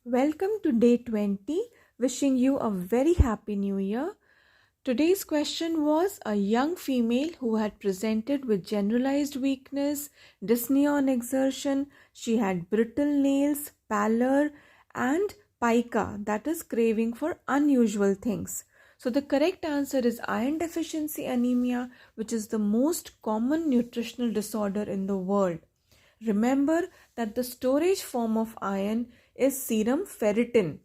Welcome to day 20. Wishing you a very happy new year. Today's question was a young female who had presented with generalized weakness, dyspnea on exertion. She had brittle nails, pallor, and pica, that is craving for unusual things. So the correct answer is iron deficiency anemia, which is the most common nutritional disorder in the world. Remember that the storage form of iron is serum ferritin.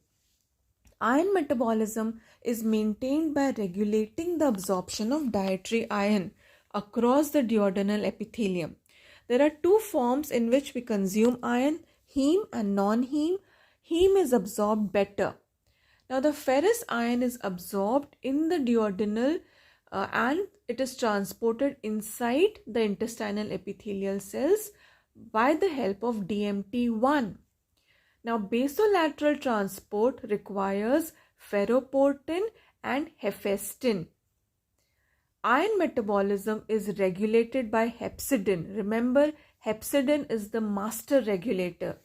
Iron metabolism is maintained by regulating the absorption of dietary iron across the duodenal epithelium. There are two forms in which we consume iron, heme and non-heme. Heme is absorbed better. Now the ferrous iron is absorbed in the duodenal and it is transported inside the intestinal epithelial cells by the help of DMT1. Now, basolateral transport requires ferroportin and hephaestin. Iron metabolism is regulated by hepcidin. Remember, hepcidin is the master regulator.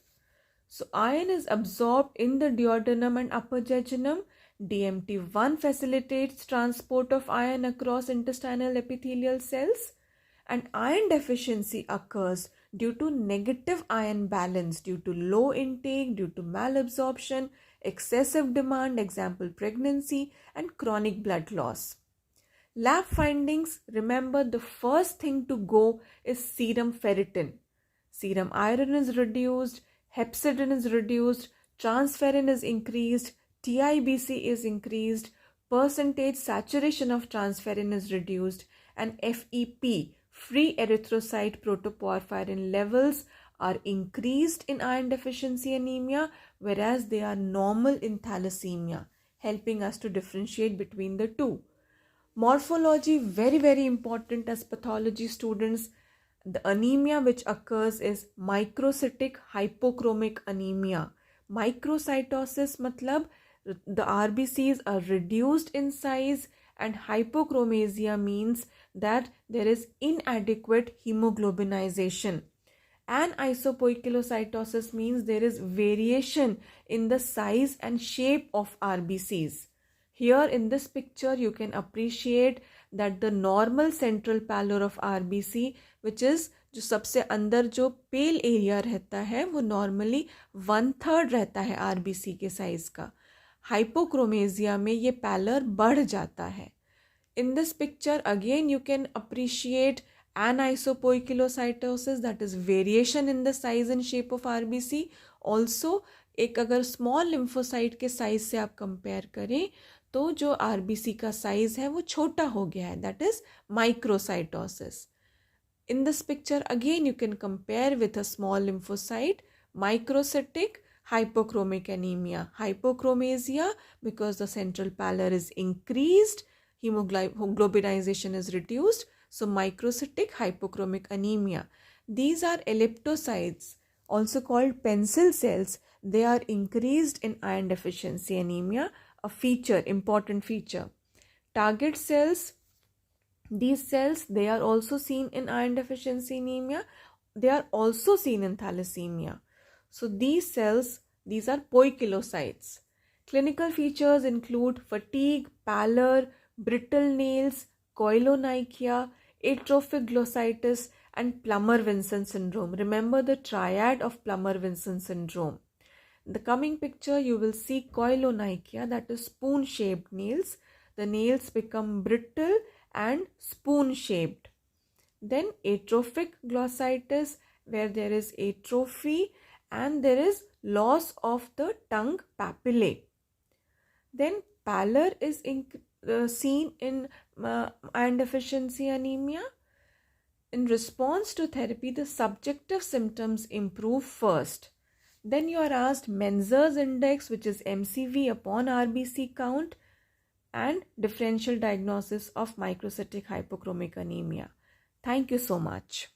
So, iron is absorbed in the duodenum and upper jejunum. DMT1 facilitates transport of iron across intestinal epithelial cells. And iron deficiency occurs due to negative iron balance, due to low intake, due to malabsorption, excessive demand, example pregnancy, and chronic blood loss. Lab findings, remember the first thing to go is serum ferritin. Serum iron is reduced, hepcidin is reduced, transferrin is increased, TIBC is increased, percentage saturation of transferrin is reduced, and FEP, free erythrocyte protoporphyrin levels are increased in iron deficiency anemia, whereas they are normal in thalassemia, helping us to differentiate between the two. Morphology, very important as pathology students. The anemia which occurs is microcytic hypochromic anemia. Microcytosis matlab the RBCs are reduced in size, and hypochromasia means that there is inadequate hemoglobinization. Anisopoikilocytosis means there is variation in the size and shape of RBCs. Here in this picture you can appreciate that the normal central pallor of RBC, which is जो सबसे अंदर जो पेल area रहता है वो normally 1/3 रहता है RBC के साइज का. हाइपोक्रोमेजिया में ये पैलर बढ़ जाता है. In this picture again you can appreciate anisopoikilocytosis, that is variation in the size and shape of RBC. Also एक अगर स्मॉल लिम्फोसाइट के साइज से आप कंपेयर करें तो जो आरबीसी का साइज है वो छोटा हो गया है, that is microcytosis. In this picture again you can compare with a small lymphocyte, microcytic hypochromic anemia, hypochromasia because the central pallor is increased, hemoglobinization is reduced, so microcytic hypochromic anemia. These are elliptocytes, also called pencil cells. They are increased in iron deficiency anemia, a feature, important feature. Target cells, these cells, they are also seen in iron deficiency anemia. They are also seen in thalassemia. So these cells, these are poikilocytes. Clinical features include fatigue, pallor, brittle nails, koilonychia, atrophic glossitis, and Plummer-Vinson syndrome. Remember the triad of Plummer-Vinson syndrome. In the coming picture, you will see koilonychia, that is spoon-shaped nails. The nails become brittle and spoon-shaped. Then atrophic glossitis, where there is atrophy and there is loss of the tongue papillae. Then pallor is seen in iron deficiency anemia. In response to therapy, the subjective symptoms improve first. Then you are asked Menzer's index, which is MCV upon RBC count, and differential diagnosis of microcytic hypochromic anemia. Thank you so much.